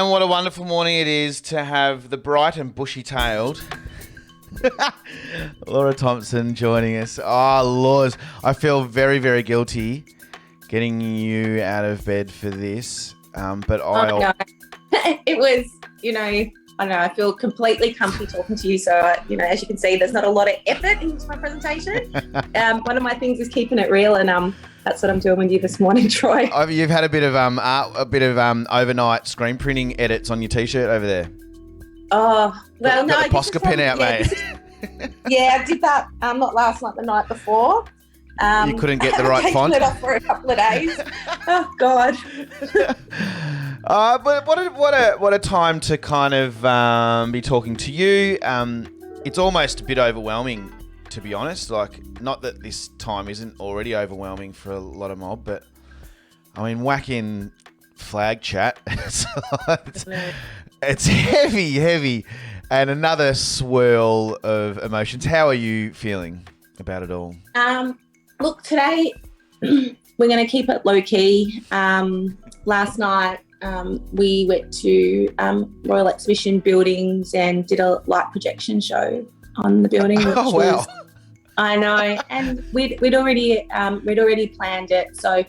And what a wonderful morning it is to have the bright and bushy-tailed Laura Thompson joining us. Oh, Laws, I feel very, very guilty getting you out of bed for this. But I know. It was, I don't know, I feel completely comfy talking to you. So, as you can see, there's not a lot of effort into my presentation. One of my things is keeping it real, and that's what I'm doing with you this morning, Troy. You've had a bit of overnight screen printing edits on your T-shirt over there. Oh, well, got the Posca pen out, mate. Yeah, I did that not last night, the night before. You couldn't get the right font? I haven't taken it off for a couple of days. Oh, God. But what a time to kind of be talking to you. It's almost a bit overwhelming, to be honest. Like, not that this time isn't already overwhelming for a lot of mob, but I mean, whack in flag chat. It's heavy, and another swirl of emotions. How are you feeling about it all? Look, today we're going to keep it low key. Last night we went to Royal Exhibition buildings and did a light projection show on the building. Oh, wow. I know, and we'd already planned it. So,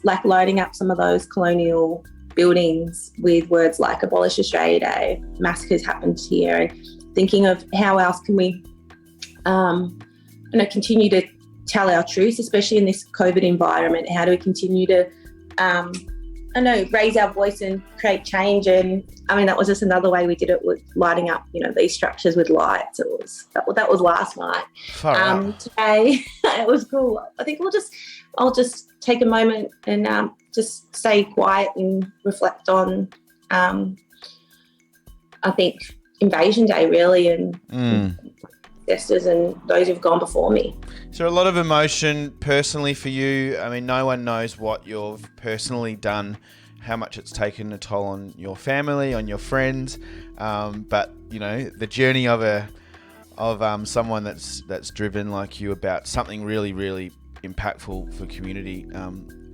like lighting up some of those colonial buildings with words like "Abolish Australia Day," "Massacres happened here," and thinking of how else can we, continue to tell our truths, especially in this COVID environment. How do we continue to, raise our voice and create change? And I mean, that was just another way we did it, with lighting up, these structures with lights. That was last night. Today it was cool. I think I'll just take a moment and just stay quiet and reflect on, I think, Invasion Day, really, and ancestors and those who've gone before me. So a lot of emotion personally for you. I mean, no one knows what you've personally done, how much it's taken a toll on your family, on your friends. But the journey of someone that's driven like you about something really, really impactful for community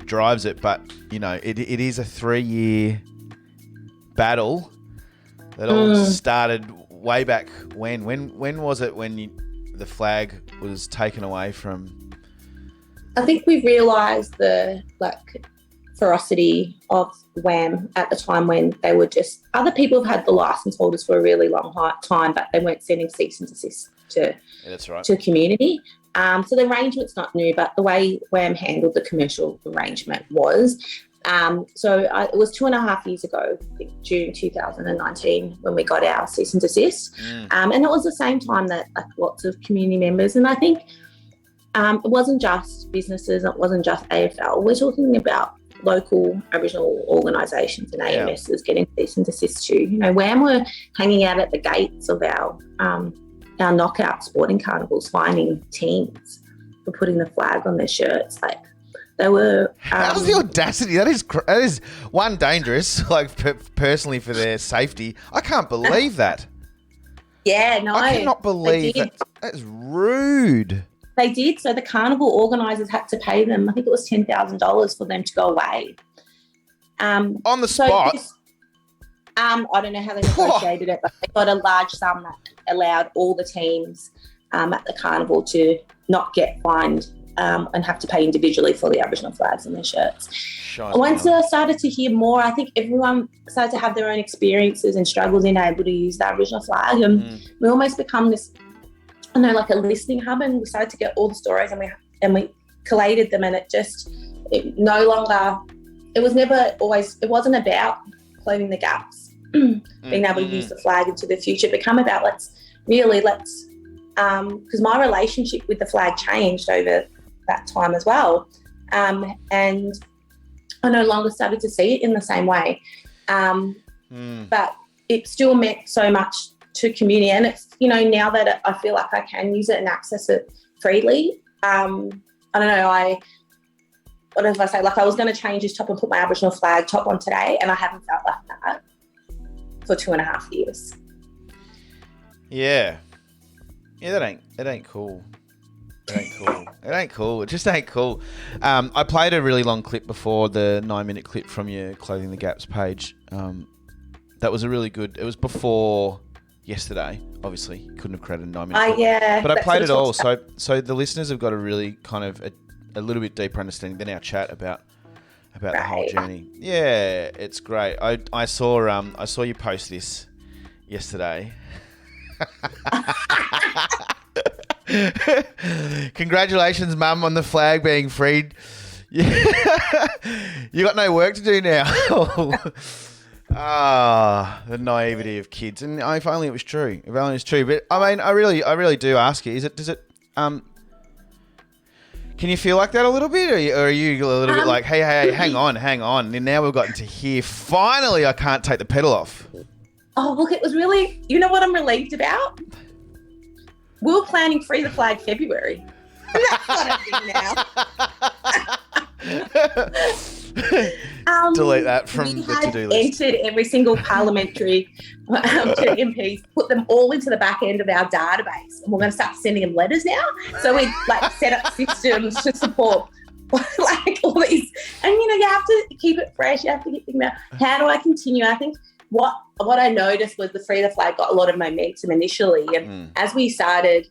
drives it. But it is a 3-year battle that all started way back when. When was it when the flag was taken away from? I think we realised the ferocity of WAM at the time, when they were just, other people have had the licence holders for a really long time, but they weren't sending cease and desist to community. So the arrangement's not new, but the way WAM handled the commercial arrangement was, it was 2.5 years ago, I think June 2019, when we got our cease and desist. And it was the same time that lots of community members, and I think it wasn't just businesses, it wasn't just AFL. We're talking about local Aboriginal organisations and AMSs getting cease and desist too. WAM were hanging out at the gates of our knockout sporting carnivals, finding teams for putting the flag on their shirts. They were. How's the audacity? That is one, dangerous. Personally for their safety, I can't believe that. Yeah, no, I cannot believe that. That is rude. They did. So the carnival organisers had to pay them, I think it was $10,000 for them to go away. On the spot? I don't know how they negotiated it, but they got a large sum that allowed all the teams at the carnival to not get fined and have to pay individually for the Aboriginal flags on their shirts. Once I started to hear more, I think everyone started to have their own experiences and struggles in able to use the Aboriginal flag. And we almost become this, like a listening hub, and we started to get all the stories and we collated them, and it wasn't about closing the gaps, being able to use the flag into the future. It became about let's because my relationship with the flag changed over that time as well. And I no longer started to see it in the same way. But it still meant so much to community. And it's, now that I feel like I can use it and access it freely, I don't know, what if I say, I was going to change this top and put my Aboriginal flag top on today, and I haven't felt like that for 2.5 years. Yeah. Yeah, that ain't cool. It ain't cool. It just ain't cool. I played a really long clip before, the 9-minute clip from your Clothing the Gaps page. That was a really good. It was before yesterday. Obviously, couldn't have created 9 minutes. Yeah. But I played it all, so the listeners have got a really kind of a little bit deeper understanding than our chat about the whole journey. Yeah, it's great. I saw you post this yesterday. Congratulations, Mum, on the flag being freed. You got no work to do now. The naivety of kids, and if only it was true. If only it was true. But I mean, I really do ask you: does it? Can you feel like that a little bit, or are you a little bit like, hey, hang on, and now we've gotten to here. Finally, I can't take the pedal off. Oh, look, it was really. You know what I'm relieved about? We were planning Free the Flag February. And that's not a thing now. Delete that from the to-do list. Entered every single parliamentary MPs, put them all into the back end of our database, and we're going to start sending them letters now. So we set up systems to support all these, and you have to keep it fresh. You have to keep thinking about how do I continue. I think what I noticed was the Free the Flag got a lot of momentum initially, and as we started,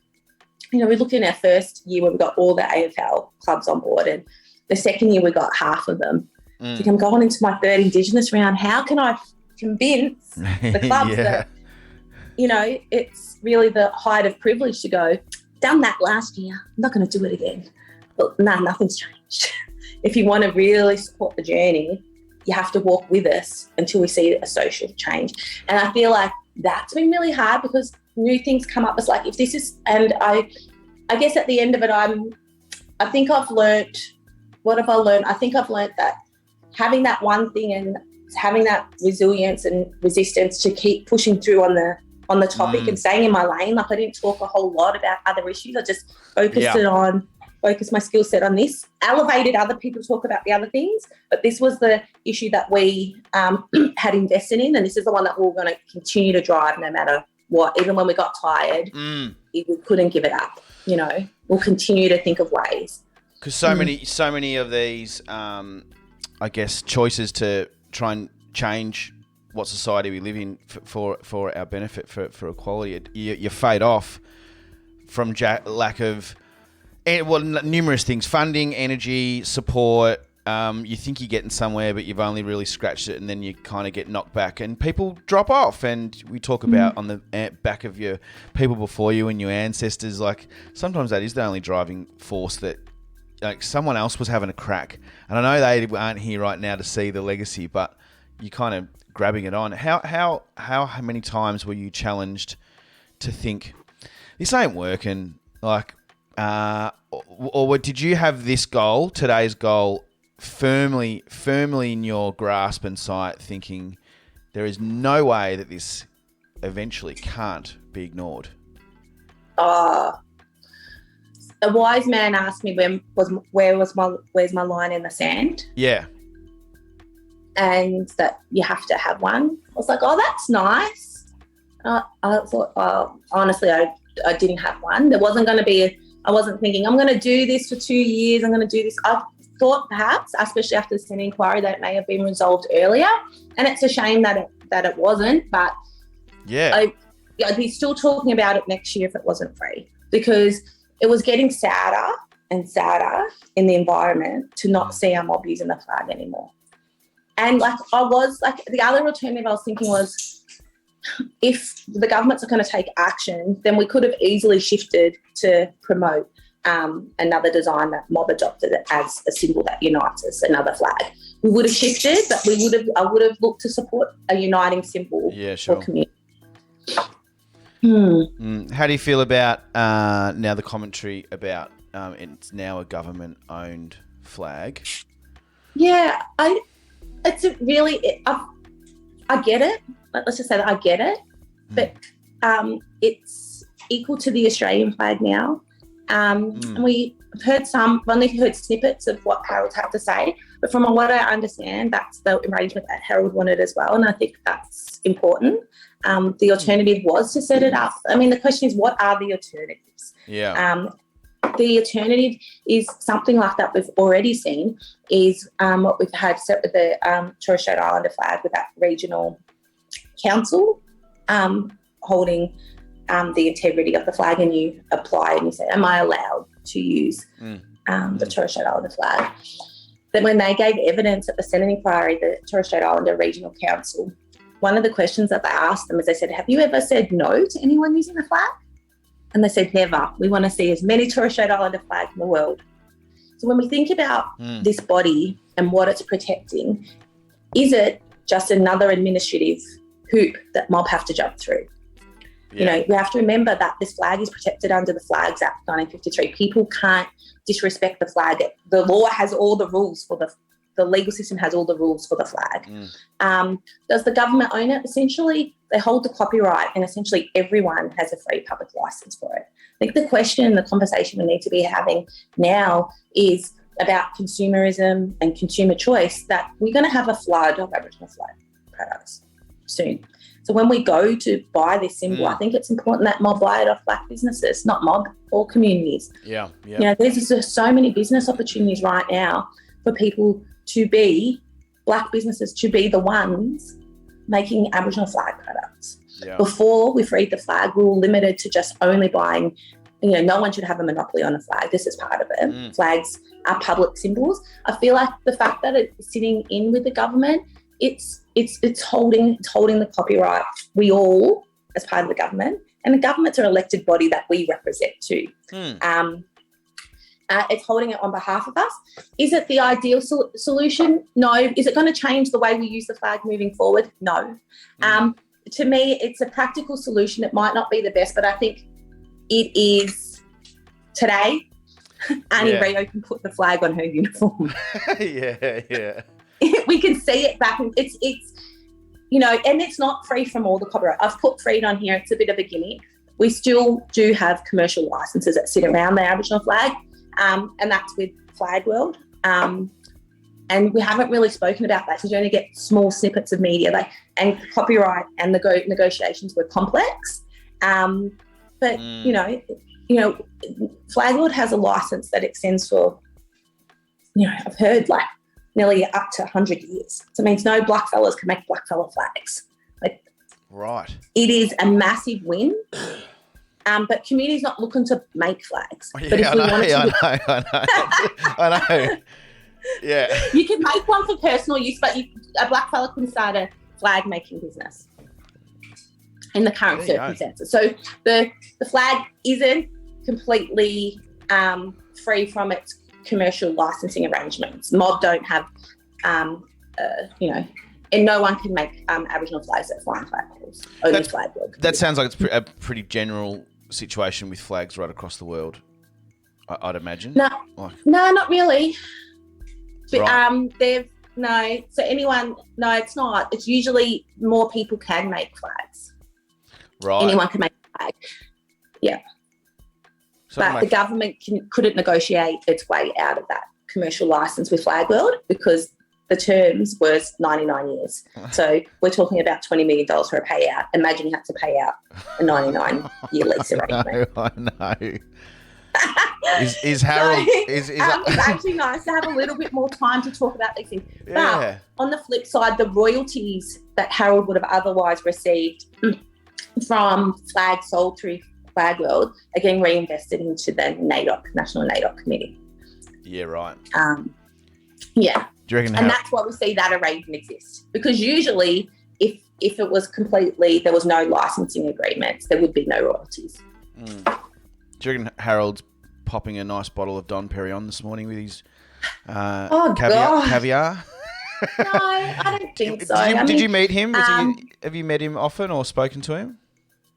we looked in our first year where we got all the AFL clubs on board, and the second year we got half of them. I think I'm going into my third Indigenous round. How can I convince the clubs that, it's really the height of privilege to go, done that last year, I'm not going to do it again. But nothing's changed. If you want to really support the journey, you have to walk with us until we see a social change. And I feel like that's been really hard because new things come up. It's like, if this is, and I guess at the end of it, I think I've learnt, what have I learned? I think I've learnt that having that one thing and having that resilience and resistance to keep pushing through on the topic and staying in my lane. Like, I didn't talk a whole lot about other issues. I just focused my skill set on this, elevated other people to talk about the other things. But this was the issue that we had invested in, and this is the one that we're going to continue to drive no matter what. Even when we got tired, we couldn't give it up. We'll continue to think of ways. Because so many of these, I guess, choices to try and change what society we live in for our benefit, for equality, you fade off from lack of, numerous things: funding, energy, support. You think you're getting somewhere, but you've only really scratched it, and then you kind of get knocked back, and people drop off. And we talk about on the back of your people before you and your ancestors, like sometimes that is the only driving force that. Like, someone else was having a crack, and I know they aren't here right now to see the legacy, but you're kind of grabbing it on. How many times were you challenged to think this ain't working? Like, or did you have this goal, today's goal, firmly in your grasp and sight, thinking there is no way that this eventually can't be ignored? A wise man asked me where's my line in the sand? Yeah. And that you have to have one. I was like, oh, that's nice. I thought, honestly, I didn't have one. There wasn't going to be, I wasn't thinking, I'm going to do this for 2 years. I'm going to do this. I thought perhaps, especially after the Senate inquiry, that it may have been resolved earlier. And it's a shame that it wasn't. But yeah, I'd be still talking about it next year if it wasn't free, because it was getting sadder and sadder in the environment to not see our mob using the flag anymore. And the other alternative I was thinking was, if the governments are going to take action, then we could have easily shifted to promote another design that mob adopted as a symbol that unites us, another flag. We would have shifted, but I would have looked to support a uniting symbol for community. How do you feel about now the commentary about it's now a government-owned flag? Yeah, I get it. Let's just say that I get it, but it's equal to the Australian flag now. And we've only heard snippets of what Harold had to say, but from what I understand, that's the arrangement that Harold wanted as well, and I think that's important. The alternative was to set it up. I mean, the question is, what are the alternatives? Yeah. The alternative is something like that we've already seen is what we've had set with the Torres Strait Islander flag with that regional council holding the integrity of the flag, and you apply and you say, am I allowed to use the Torres Strait Islander flag? Then when they gave evidence at the Senate inquiry, the Torres Strait Islander Regional Council, one of the questions that they asked them is, they said, have you ever said no to anyone using the flag? And they said, never. We want to see as many Torres Strait Islander flags in the world. So when we think about this body and what it's protecting, is it just another administrative hoop that mob have to jump through? Yeah. You know, we have to remember that this flag is protected under the Flags Act 1953. People can't disrespect the flag. The law has all the rules for the legal system has all the rules for the flag. Does the government own it? Essentially, they hold the copyright, and essentially everyone has a free public license for it. I think the question, the conversation we need to be having now is about consumerism and consumer choice, that we're going to have a flood of Aboriginal flag products soon. So when we go to buy this symbol, I think it's important that mob buy it off black businesses, not mob, or communities. Yeah. You know, there's just so many business opportunities right now for people to be, black businesses to be the ones making Aboriginal flag products. Yeah. Before we freed the flag, we were limited to just only buying, you know, no one should have a monopoly on a flag. This is part of it. Flags are public symbols. I feel like the fact that it's sitting in with the government, it's holding the copyright. We all, as part of the government, and the government's an elected body that we represent too. It's holding it on behalf of us. Is it the ideal solution? No. Is it going to change the way we use the flag moving forward? No. To me, it's a practical solution. It might not be the best, but I think it is today. Annie Rio can put the flag on her uniform. Yeah. We can see it back. It's you know, and it's not free from all the copyright. I've put freed on here. It's a bit of a gimmick. We still do have commercial licenses that sit around the Aboriginal flag, and that's with Flag World. And we haven't really spoken about that because you only get small snippets of media. And copyright and the negotiations were complex. But you know, Flag World has a license that extends for, you know, I've heard nearly up to 100 years. So it means no black fellas can make black fella flags. Right. It is a massive win. But community's not looking to make flags. Yeah, but if we wanted to, I know. Yeah. You can make one for personal use, but a black fella can start a flag making business in the current circumstances. So the flag isn't completely free from its commercial licensing arrangements. Mob don't have, you know, and no one can make Aboriginal flags at flying flag poles. Only Flag World. That sounds like it's a pretty general situation with flags right across the world, I'd imagine. No, not really. But right. So anyone, no, it's not. It's usually more people can make flags. Right. Anyone can make a flag. Yeah. But the government couldn't negotiate its way out of that commercial license with Flag World because the terms was 99 years. So we're talking about $20 million for a payout. Imagine you have to pay out a 99-year lease arrangement. I know. Is Harold... It's actually nice to have a little bit more time to talk about these things. Yeah. But on the flip side, the royalties that Harold would have otherwise received from flags sold through Flag World are getting reinvested into the NAIDOC, National NAIDOC Committee. Yeah, right. Yeah. Do you reckon that's why we see that arrangement exist. Because usually if it was completely, there was no licensing agreements, there would be no royalties. Do you reckon Harold's popping a nice bottle of Dom Perignon this morning with his caviar? No, I don't think so. Did you meet him? Have you met him often or spoken to him?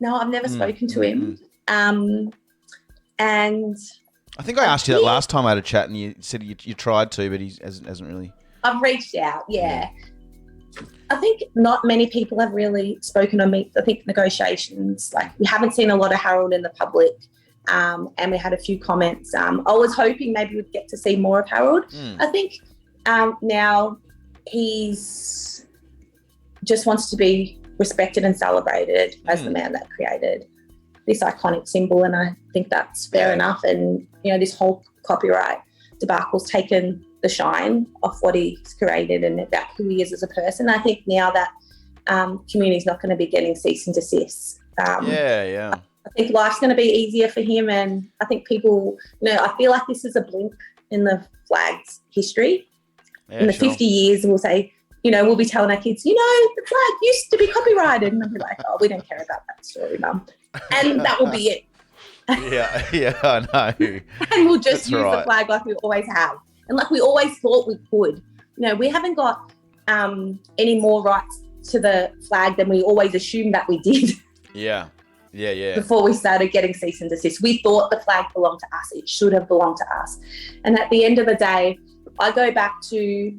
No, I've never spoken to him. And I think I asked you that last time I had a chat and you said you tried to, but he hasn't really. I've reached out, yeah. I think not many people have really spoken on me. I think negotiations, we haven't seen a lot of Harold in the public, and we had a few comments. I was hoping maybe we'd get to see more of Harold. I think now he's just wants to be respected and celebrated as the man that created this iconic symbol, and I think that's fair enough. And you know, this whole copyright debacle's taken the shine off what he's created and about who he is as a person. I think now that community's not going to be getting cease and desist. Yeah. I think life's going to be easier for him, and I think people, I feel like this is a blink in the flag's history. In the 50 years, we'll say, we'll be telling our kids, the flag used to be copyrighted, and they'll be like, oh, we don't care about that story, Mum. And that will be it. Yeah, I know. And we'll just use the flag like we always have, and like we always thought we could. We haven't got any more rights to the flag than we always assumed that we did. Yeah. Before we started getting cease and desist, we thought the flag belonged to us. It should have belonged to us. And at the end of the day, I go back to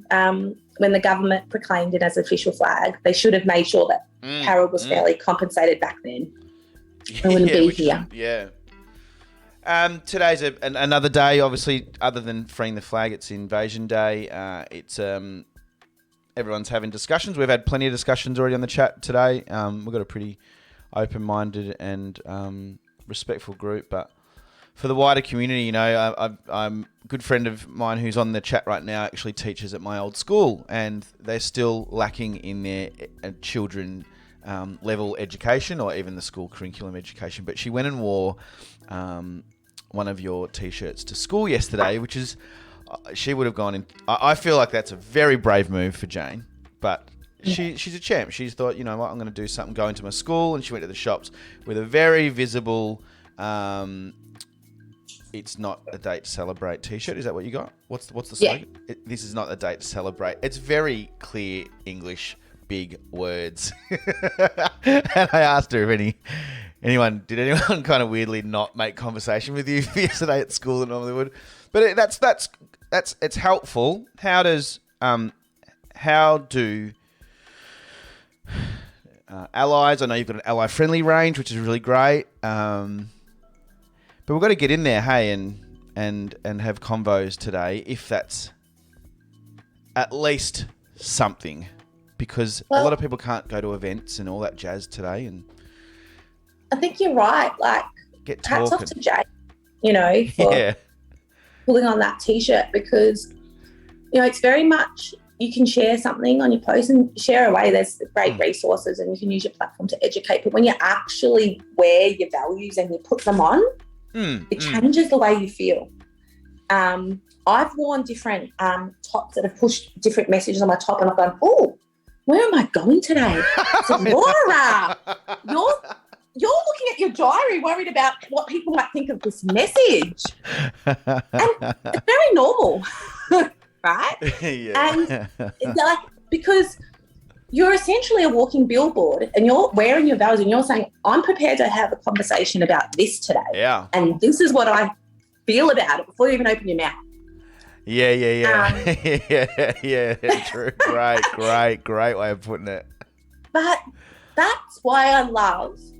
when the government proclaimed it as official flag. They should have made sure that Harold was fairly compensated back then. I wouldn't be here. Yeah. Today's another day, obviously, other than freeing the flag. It's Invasion Day. It's everyone's having discussions. We've had plenty of discussions already on the chat today. We've got a pretty open-minded and respectful group, but for the wider community, I'm a good friend of mine who's on the chat right now actually teaches at my old school, and they're still lacking in their children level education or even the school curriculum education. But she went and wore one of your t-shirts to school yesterday, which is she would have gone in. I feel like that's a very brave move for Jane, but she's a champ. She's thought, you know what, I'm going to do something, go into my school, and she went to the shops with a very visible it's not a date to celebrate t-shirt. Is that what you got? What's the slogan? Yeah. This is not a date to celebrate. It's very clear English, big words. And I asked her if anyone kind of weirdly not make conversation with you yesterday at school than normally would. But that's it's helpful. How do allies? I know you've got an ally friendly range, which is really great. But we've got to get in there, hey, and have convos today, if that's at least something, because a lot of people can't go to events and all that jazz today. And I think you're right. Like, get hats talking. off to Jay, for pulling on that t-shirt, because it's very much, you can share something on your post and share away. There's great resources and you can use your platform to educate. But when you actually wear your values and you put them on, it changes the way you feel. I've worn different tops that have pushed different messages on my top, and I've gone, oh, where am I going today? I said, Laura, you're looking at your diary worried about what people might think of this message. And it's very normal, right? Yeah. And because you're essentially a walking billboard and you're wearing your values and you're saying, I'm prepared to have a conversation about this today. Yeah. And this is what I feel about it before you even open your mouth. Yeah. Yeah, true. Great way of putting it. But that's why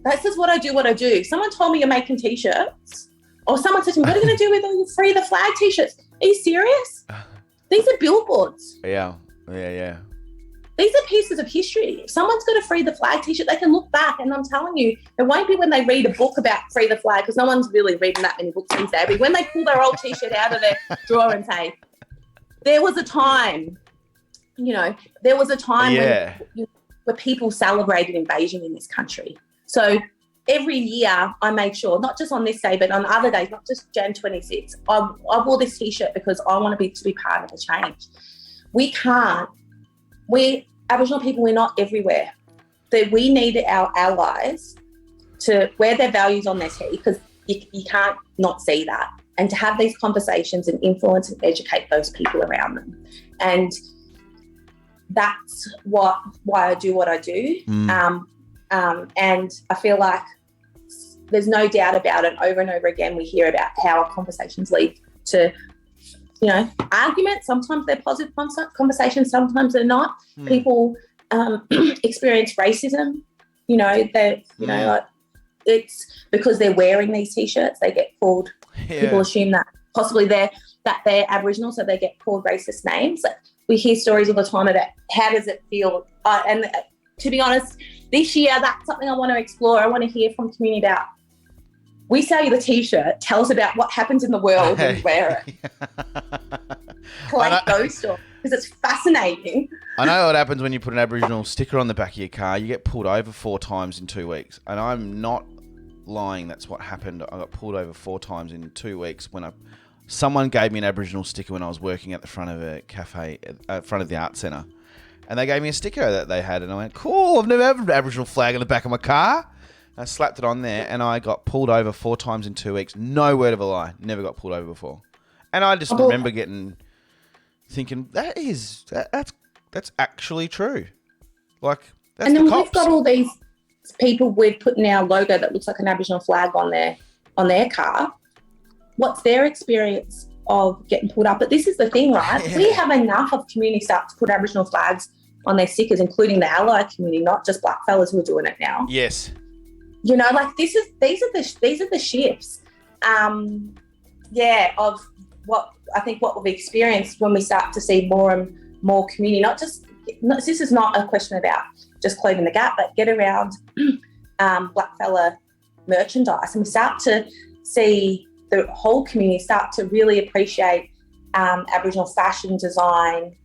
this is what I do. Someone told me you're making t-shirts, or someone said to me, what are you going to do with all your Free the Flag t-shirts? Are you serious? These are billboards. Yeah. These are pieces of history. If someone's got a Free the Flag t-shirt, they can look back, and I'm telling you, it won't be when they read a book about Free the Flag, because no one's really reading that many books these days. But when they pull their old t-shirt out of their drawer and say, there was a time when where people celebrated invasion in this country. So every year I make sure, not just on this day, but on other days, not just Jan 26, I wore this t-shirt because I want to be part of the change. We Aboriginal people, we're not everywhere. We need our allies to wear their values on their tee, because you can't not see that, and to have these conversations and influence and educate those people around them. And that's why I do what I do. And I feel like there's no doubt about it. Over and over again, we hear about how our conversations lead to arguments. Sometimes they're positive conversations, sometimes they're not. People experience racism. It's because they're wearing these t-shirts, they get called. Yeah. People assume that possibly they're Aboriginal, so they get called racist names. We hear stories all the time about how does it feel. And to be honest, this year that's something I want to explore. I want to hear from community about. We sell you the t-shirt. Tell us about what happens in the world and wear it. Collect those stories. because it's fascinating. I know what happens when you put an Aboriginal sticker on the back of your car. You get pulled over 4 times in 2 weeks. And I'm not lying. That's what happened. I got pulled over 4 times in 2 weeks when someone gave me an Aboriginal sticker when I was working at the front of a cafe, front of the art centre. And they gave me a sticker that they had. And I went, cool, I've never had an Aboriginal flag on the back of my car. I slapped it on there and I got pulled over 4 times in 2 weeks. No word of a lie. Never got pulled over before. And I just remember thinking, that's actually true. Like, that's and then the cops. we've got all these people we've put in our logo that looks like an Aboriginal flag on their car. What's their experience of getting pulled up? But this is the thing, right? Yeah. We have enough of community staff to put Aboriginal flags on their stickers, including the allied community, not just black fellas who are doing it now. Yes. You know, like these are the shifts, of what we've experienced when we start to see more and more community. This is not a question about just clothing the gap, but get around black fella merchandise, and we start to see the whole community start to really appreciate Aboriginal fashion design.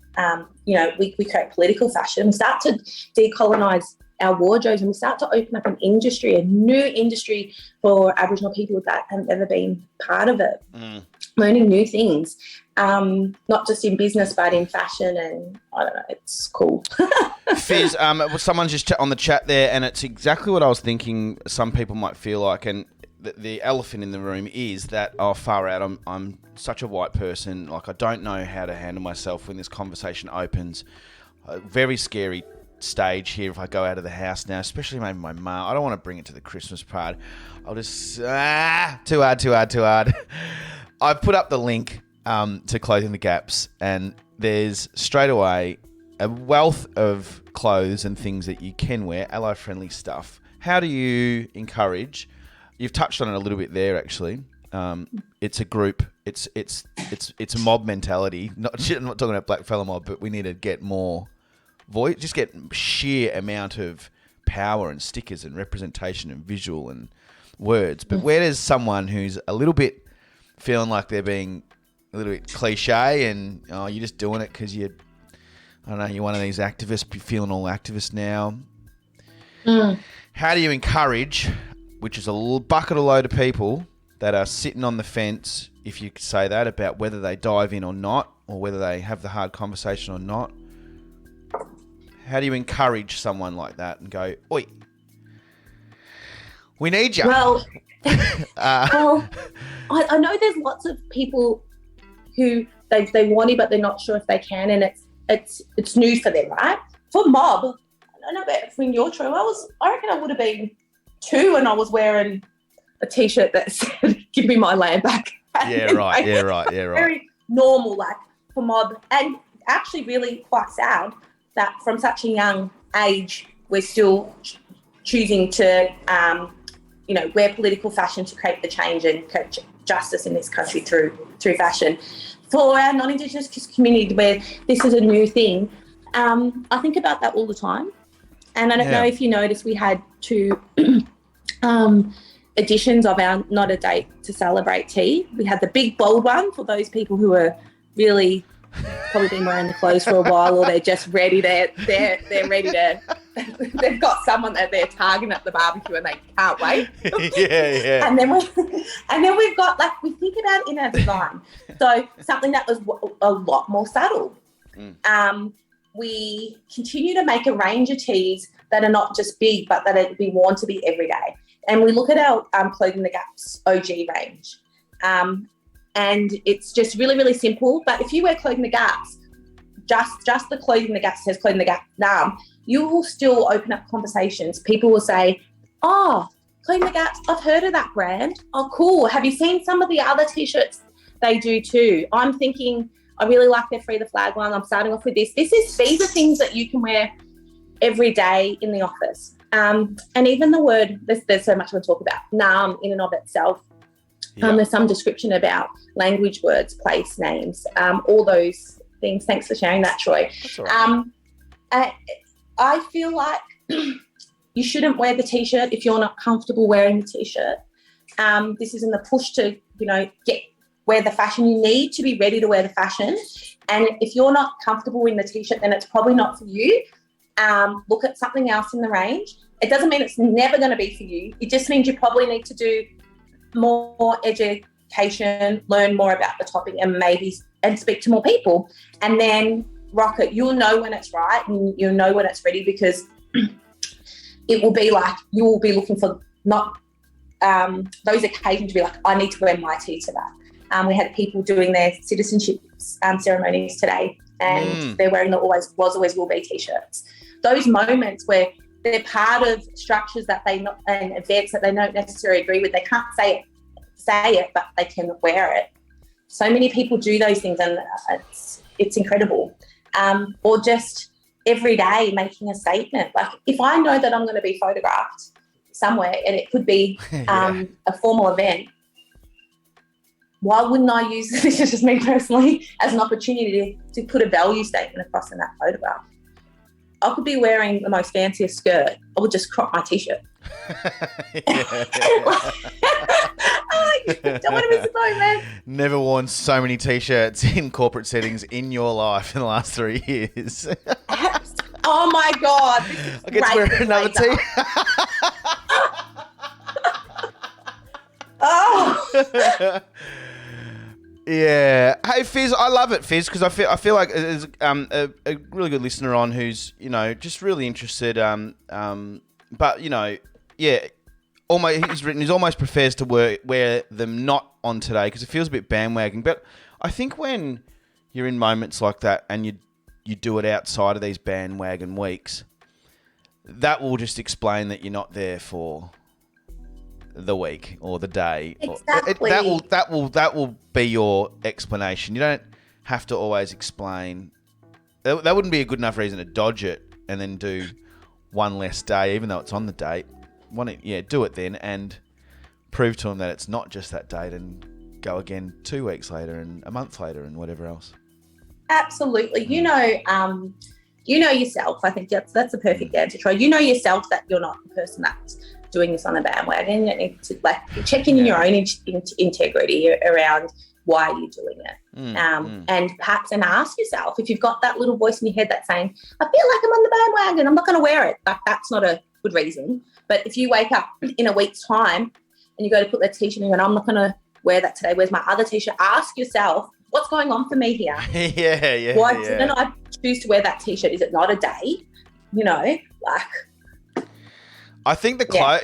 We create political fashion. We start to decolonise our wardrobes, and we start to open up a new industry for Aboriginal people that haven't ever been part of it, learning new things, not just in business but in fashion, and I don't know, it's cool. Fizz, someone's just on the chat there, and it's exactly what I was thinking some people might feel like, and the elephant in the room is that, far out, I'm such a white person, like I don't know how to handle myself when this conversation opens. Very scary stage here if I go out of the house now, especially maybe my mum. I don't want to bring it to the Christmas party. I'll just too hard. I've put up the link to Clothing the Gaps, and there's straight away a wealth of clothes and things that you can wear, ally friendly stuff. How do you encourage? You've touched on it a little bit there, actually. It's a group. It's a mob mentality. I'm not talking about black fella mob, but we need to get more voice, just get sheer amount of power and stickers and representation and visual and words. But where does someone who's a little bit feeling like they're being a little bit cliche and you're just doing it because you're one of these activists, you're feeling all activist now. How do you encourage, which is a little bucket of load of people that are sitting on the fence, if you could say that, about whether they dive in or not, or whether they have the hard conversation or not? How do you encourage someone like that and go, oi, we need you? Well, I know there's lots of people who they want it, but they're not sure if they can, and it's new for them, right? For mob, I don't know about when you're true. I reckon I would have been 2 and I was wearing a t-shirt that said, "Give me my land back." Yeah, right. Very normal, like for mob, and actually really quite sad that from such a young age we're still choosing to, wear political fashion to create the change and create justice in this country through fashion. For our non-Indigenous community, where this is a new thing, I think about that all the time. And I don't know if you noticed, we had 2 editions of our Not a Date to Celebrate tee. We had the big bold one for those people who are really probably been wearing the clothes for a while, or they're just ready. They're ready to. They've got someone that they're targeting at the barbecue and they can't wait. Yeah. And then we've got, like, we think about it in our design. So something that was a lot more subtle. We continue to make a range of tees that are not just big, but that we want to be every day. And we look at our Clothing the Gaps OG range. And it's just really, really simple. But if you wear Clothing the Gaps, just the Clothing the Gaps says Clothing the Gap, you will still open up conversations. People will say, "Oh, Clothing the Gaps, I've heard of that brand. Oh, cool. Have you seen some of the other T-shirts they do too? I'm thinking, I really like their Free the Flag one. I'm starting off with this. These are things that you can wear every day in the office." And even the word, there's so much to talk about. Naam in and of itself. There's some description about language, words, place, names, all those things. Thanks for sharing that, Troy. That's all right. I feel like you shouldn't wear the T-shirt if you're not comfortable wearing the T-shirt. This isn't the push to, wear the fashion. You need to be ready to wear the fashion. And if you're not comfortable in the t-shirt, then it's probably not for you. Look at something else in the range. It doesn't mean it's never going to be for you. It just means you probably need to do more education, learn more about the topic, and speak to more people. And then rock it. You'll know when it's right and you'll know when it's ready, because it will be like you will be looking for not those occasions to be like, I need to wear my tee to that. We had people doing their citizenship ceremonies today, and they're wearing the always was, always will be t-shirts. Those moments where they're part of structures that and events that they don't necessarily agree with. They can't say it, but they can wear it. So many people do those things, and it's incredible. Or just every day making a statement. Like, if I know that I'm going to be photographed somewhere, and it could be a formal event, why wouldn't I use this, is just me personally, as an opportunity to put a value statement across in that photograph? I could be wearing the most fanciest skirt. I would just crop my t-shirt. I'm like, don't want to miss a moment. Never worn so many t-shirts in corporate settings in your life in the last 3 years. Oh my God. I get to wear another t. Oh. Yeah. Hey, Fizz, I love it, Fizz, because I feel like there's a really good listener on who's, just really interested. But, he's almost prefers to wear them not on today because it feels a bit bandwagon. But I think when you're in moments like that and you do it outside of these bandwagon weeks, that will just explain that you're not there for the week or the day. Exactly. That will be your explanation. You don't have to always explain. That wouldn't be a good enough reason to dodge it and then do one less day, even though it's on the date. Do it then and prove to them that it's not just that date, and go again 2 weeks later and a month later and whatever else. Absolutely. You know yourself. I think that's a perfect answer, Troy. You know yourself that you're not the person that's doing this on a bandwagon. You need to check in your own integrity around why you're doing it. And perhaps ask yourself, if you've got that little voice in your head that's saying, I feel like I'm on the bandwagon, I'm not going to wear it. That's not a good reason. But if you wake up in a week's time and you go to put that t-shirt and you go, I'm not going to wear that today, where's my other t-shirt? Ask yourself, what's going on for me here? Why didn't I choose to wear that t-shirt? Is it not a day? I think the clothes,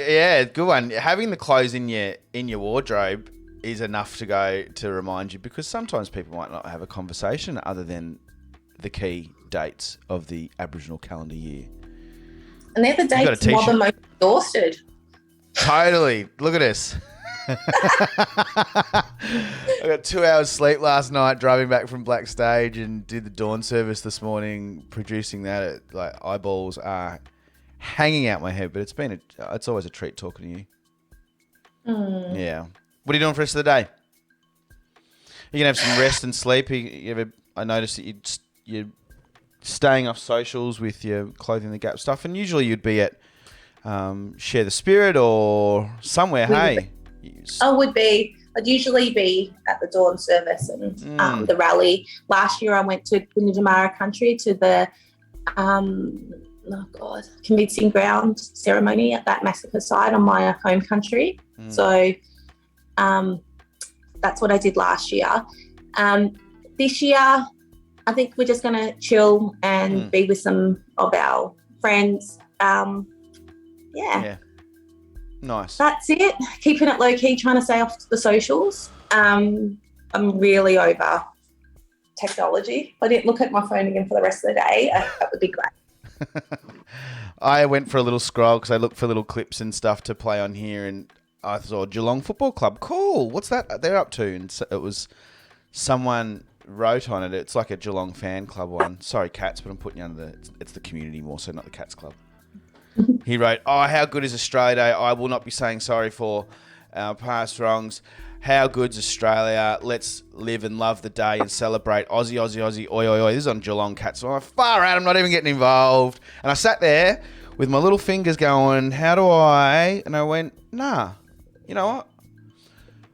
good one. Having the clothes in your wardrobe is enough to remind you, because sometimes people might not have a conversation other than the key dates of the Aboriginal calendar year. And they're the dates while the most exhausted. Totally. Look at this. I got 2 hours sleep last night driving back from Black Stage, and did the dawn service this morning, producing that. Eyeballs are hanging out my head, but it's always a treat talking to you. Yeah. What are you doing for the rest of the day? You can have some rest and sleep. I noticed that you're staying off socials with your Clothing the Gap stuff, and usually you'd be at Share the Spirit or somewhere. I would be. I'd usually be at the dawn service and the rally. Last year I went to Gunditjmara country to the convincing ground ceremony at that massacre site on my home country. So that's what I did last year. This year I think we're just going to chill and be with some of our friends. Yeah. Nice. That's it. Keeping it low key, trying to stay off the socials. I'm really over technology. If I didn't look at my phone again for the rest of the day, that would be great. I went for a little scroll because I looked for little clips and stuff to play on here, and I saw Geelong Football Club. Cool. What's that they're up to? And so it was someone wrote on it. It's like a Geelong fan club one. Sorry, Cats, but I'm putting you under it's the community more so, not the Cats Club. He wrote, how good is Australia Day? I will not be saying sorry for our past wrongs. How good's Australia? Let's live and love the day and celebrate. Aussie, Aussie, Aussie, oi, oi, oi. This is on Geelong Cats. So I'm like, far out, I'm not even getting involved. And I sat there with my little fingers going, how do I? And I went, nah, you know what?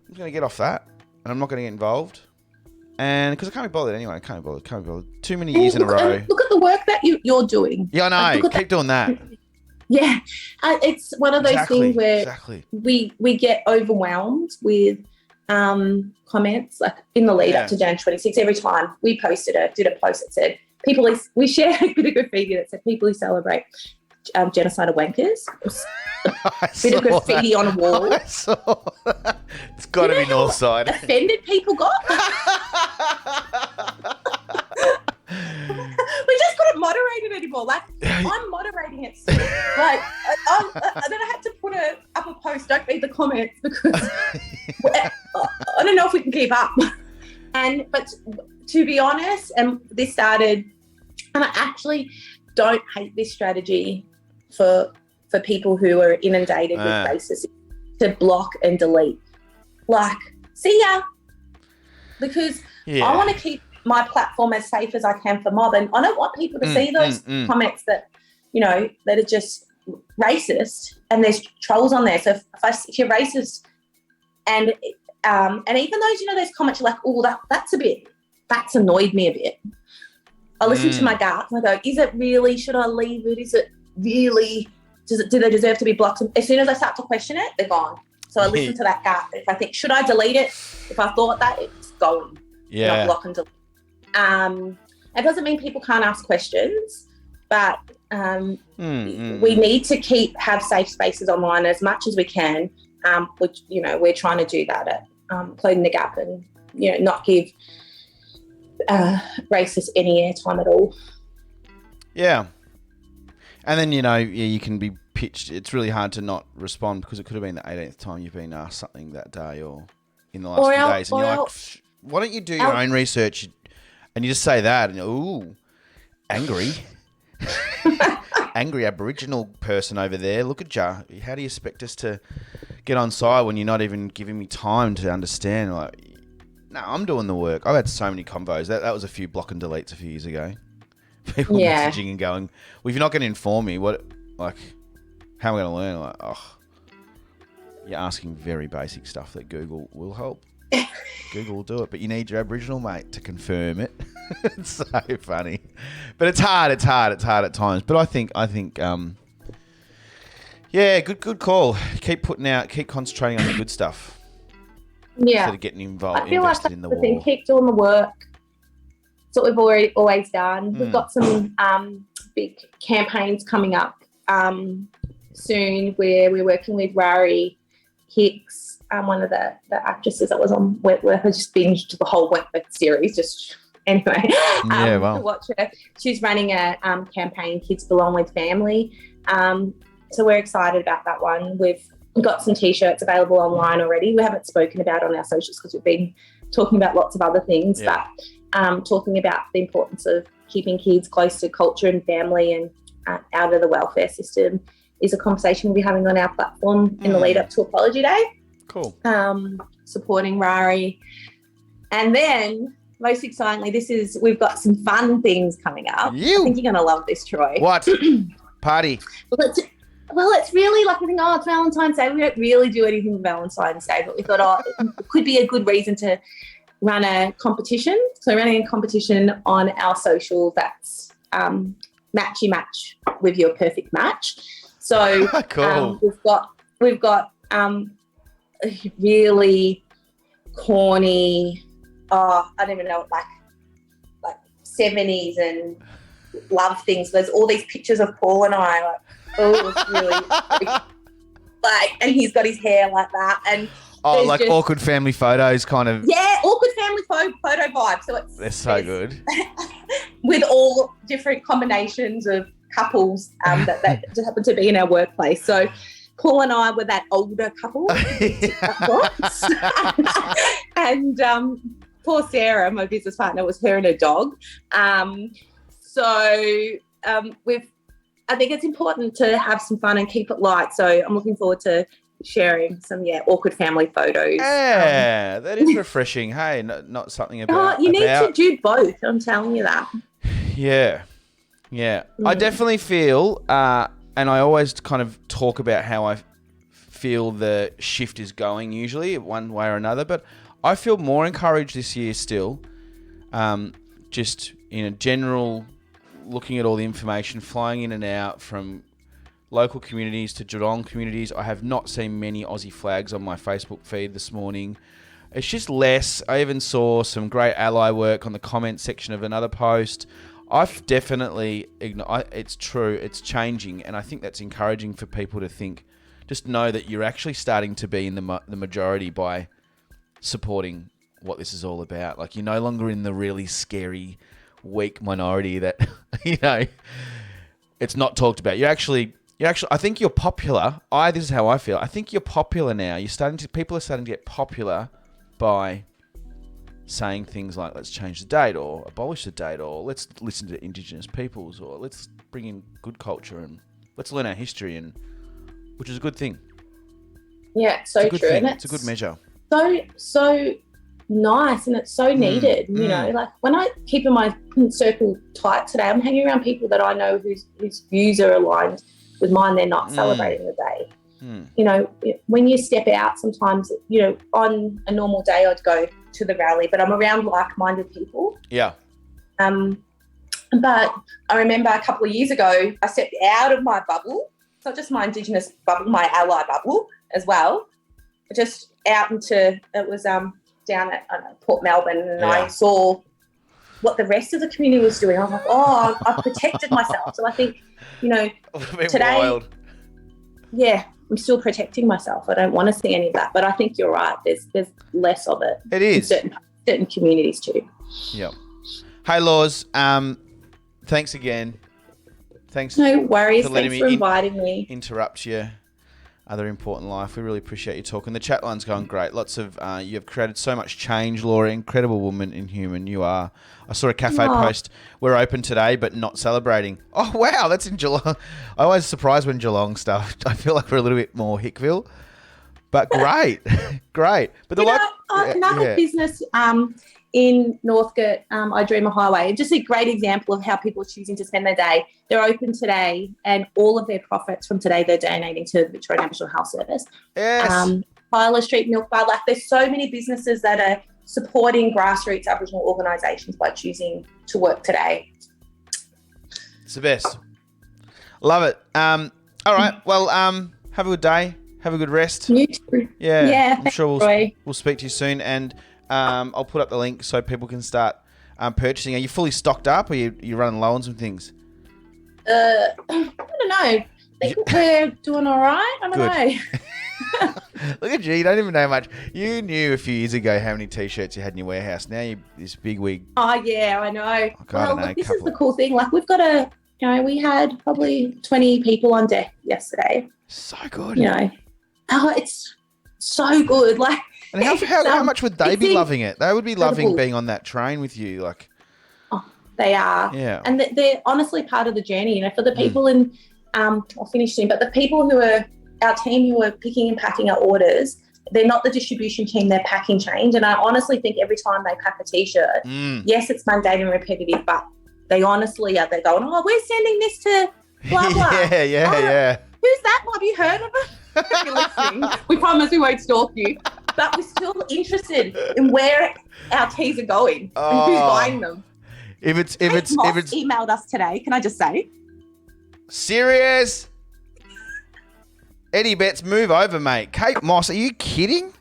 I'm going to get off that and I'm not going to get involved. And because I can't be bothered anyway. I can't be bothered. Too many years in a row. Look at the work that you're doing. Yeah, I know. Keep doing that. Yeah. It's one of those things where we get overwhelmed with comments, like in the lead up to Jan 26. Every time we did a post that said, we shared a bit of graffiti that said people who celebrate genocide are wankers. A bit of graffiti on a wall. I saw that. It's got to be Northside. Offended people got. We just couldn't moderate it anymore. Like, I'm moderating it. Like, then I had to put up a post, don't read the comments, because I don't know if we can keep up. But to be honest, and this started, and I actually don't hate this strategy for people who are inundated with racism, to block and delete. Like, see ya. Because I want to keep my platform as safe as I can for mob, and I don't want people to see those comments that, that are just racist, and there's trolls on there. So if you're racist, and even those, those comments are like, oh, that's annoyed me a bit. I listen to my gut and I go, is it really, should I leave it? Is it really, do they deserve to be blocked? As soon as I start to question it, they're gone. So I listen to that gut. If I think, should I delete it? If I thought that, it's going. Yeah. And I block and delete. It doesn't mean people can't ask questions, but we need to have safe spaces online as much as we can, which, we're trying to do that at Closing the Gap, and, not give racists any airtime at all. Yeah. And then, you can be pitched. It's really hard to not respond, because it could have been the 18th time you've been asked something that day or in the last few days. And you're like, why don't you do your own research? And you just say that, and ooh, angry. Angry Aboriginal person over there. Look at ya. How do you expect us to get on side when you're not even giving me time to understand? Like, no, I'm doing the work. I've had so many combos. That was a few block and deletes a few years ago. People messaging and going, well, if you're not going to inform me, how am I going to learn? Like, you're asking very basic stuff that Google will help. Google will do it, but you need your Aboriginal mate to confirm it. It's so funny, but it's hard at times. But I think, good call. Keep concentrating on the good stuff. Yeah, instead of getting involved. I feel like that's the thing. Keep doing the work. It's what we've always done. We've got some big campaigns coming up soon, where we're working with Rari Hicks, one of the actresses that was on Wentworth. I just binged the whole Wentworth series. To watch her. She's running a campaign, Kids Belong with Family. So we're excited about that one. We've got some T-shirts available online already. We haven't spoken about on our socials because we've been talking about lots of other things, but talking about the importance of keeping kids close to culture and family and out of the welfare system is a conversation we'll be having on our platform in the lead up to Apology Day. Cool. Supporting Rari. And then, most excitingly, we've got some fun things coming up. I think you're going to love this, Troy. What? Party. Well, it's really like, we think, it's Valentine's Day. We don't really do anything for Valentine's Day, but we thought, it could be a good reason to run a competition. So we're running a competition on our social that's matchy match with your perfect match. So cool. we've got really corny, I don't even know, like 70s and love things. There's all these pictures of Paul and I, it's really and he's got his hair like that, and awkward family photos, kind of. Yeah, awkward family photo vibe. So they're so good. With all different combinations of couples that just happen to be in our workplace. So Paul and I were that older couple. And poor Sarah, my business partner, was her and her dog. I think it's important to have some fun and keep it light. So I'm looking forward to sharing some awkward family photos. Yeah, that is refreshing. Hey, not something about. You need to do both. I'm telling you that. Yeah. I definitely feel, and I always kind of talk about how I feel the shift is going, usually one way or another. But I feel more encouraged this year still just in a general, looking at all the information flying in and out from local communities to Geelong communities. I have not seen many Aussie flags on my Facebook feed this morning. It's just less. I even saw some great ally work on the comment section of another post. I've definitely, it's true, it's changing, and I think that's encouraging for people to think, just know that you're actually starting to be in the majority by supporting what this is all about. Like, you're no longer in the really scary, weak minority that, it's not talked about. You're actually, I think you're popular. This is how I feel. I think you're popular now. People are starting to get popular by saying things like, let's change the date, or abolish the date, or let's listen to Indigenous peoples, or let's bring in good culture, and let's learn our history, and which is a good thing. Yeah, it's so true. And it's a good measure. So nice, and it's so needed. Like when I keep in my circle tight today, I'm hanging around people that I know whose views are aligned with mine. They're not celebrating the day. When you step out sometimes, on a normal day I'd go to the rally, but I'm around like-minded people. Yeah. But I remember a couple of years ago, I stepped out of my bubble. It's not just my Indigenous bubble, my ally bubble as well. Just out into, it was down at Port Melbourne, and I saw what the rest of the community was doing. I was like, I've protected myself. So I think, today, wild. Yeah, I'm still protecting myself. I don't want to see any of that, but I think you're right. There's less of it. It is in certain communities too. Yep. Hey, Laws. Thanks again. Thanks. No worries. Thanks for inviting me. Interrupt your other important life. We really appreciate you talking. The chat line's going great. Lots of you have created so much change, Laura. Incredible woman and human you are. I saw a cafe post. We're open today, but not celebrating. Oh wow, that's in Geelong. I always surprised when Geelong stuff. I feel like we're a little bit more Hickville, but great, great. But another business in Northcote, I Dreamer Highway, just a great example of how people are choosing to spend their day. They're open today, and all of their profits from today they're donating to the Victoria Aboriginal Health Service. Yes. Tyler Street Milk Bar, there's so many businesses that are supporting grassroots Aboriginal organisations by choosing to work today. It's the best. Love it. All right. Well, have a good day. Have a good rest. You too. Yeah. I'm sure we'll speak to you soon, and I'll put up the link so people can start purchasing. Are you fully stocked up, or you running low on some things? I don't know. I think we're doing all right. I don't know. Look at you don't even know much. You knew a few years ago how many T-shirts you had in your warehouse. Now you this big wig. Oh, yeah, I know. This is the cool thing. We've got we had probably 20 people on deck yesterday. So good. It's so good. And how much would they be loving it? They would be loving being on that train with you. They are. Yeah. And they're honestly part of the journey, for the people in, I'll finish soon, but the people who are, our team who are picking and packing our orders, they're not the distribution team, they're packing change. And I honestly think every time they pack a T-shirt, yes, it's mundane and repetitive, but they honestly are, they're going, we're sending this to blah, blah. Yeah. Who's that? Have you heard of it? If you're listening, we promise we won't stalk you. But we're still interested in where our teas are going and who's buying them. If it's emailed us today, can I just say? Serious? Eddie Betts, move over, mate. Kate Moss, are you kidding?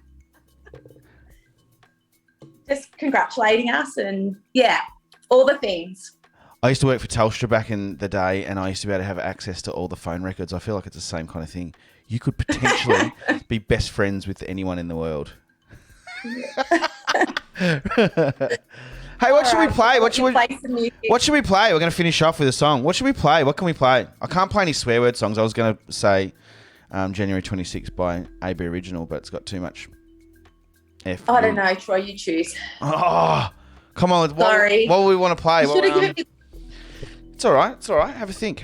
Just congratulating us and, all the things. I used to work for Telstra back in the day, and I used to be able to have access to all the phone records. I feel like it's the same kind of thing. You could potentially be best friends with anyone in the world. Hey, what should we play? What should we play? We're going to finish off with a song. What should we play? What can we play? I can't play any swear word songs. I was going to say January 26th by AB Original, but it's got too much F. I don't know, Troy. You choose. Oh, come on. Sorry. What do we want to play? You should have given me... It's all right. Have a think.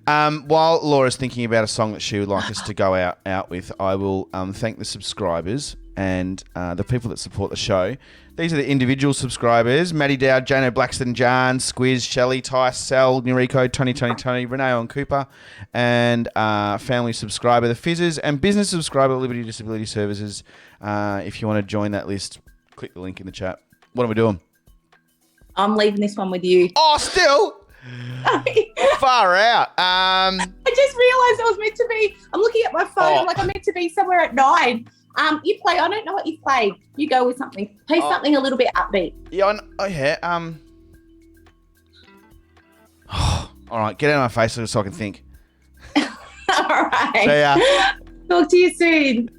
While Laura's thinking about a song that she would like us to go out with, I will thank the subscribers and the people that support the show. These are the individual subscribers: Maddie Dowd, Jano Blackston, Jan, Squiz, Shelley, Tice, Sal, Nurico, Tony, Renee on Cooper, and family subscriber, the Fizzers, and business subscriber, Liberty Disability Services. If you want to join that list, click the link in the chat. What are we doing? I'm leaving this one with you. Oh, still? Far out. I just realised I was meant to be. I'm looking at my phone. I'm like, I'm meant to be somewhere at 9. You play. I don't know what you've played. You go with something. Play something a little bit upbeat. Yeah. All right. Get out of my face so I can think. All right. See ya. Talk to you soon.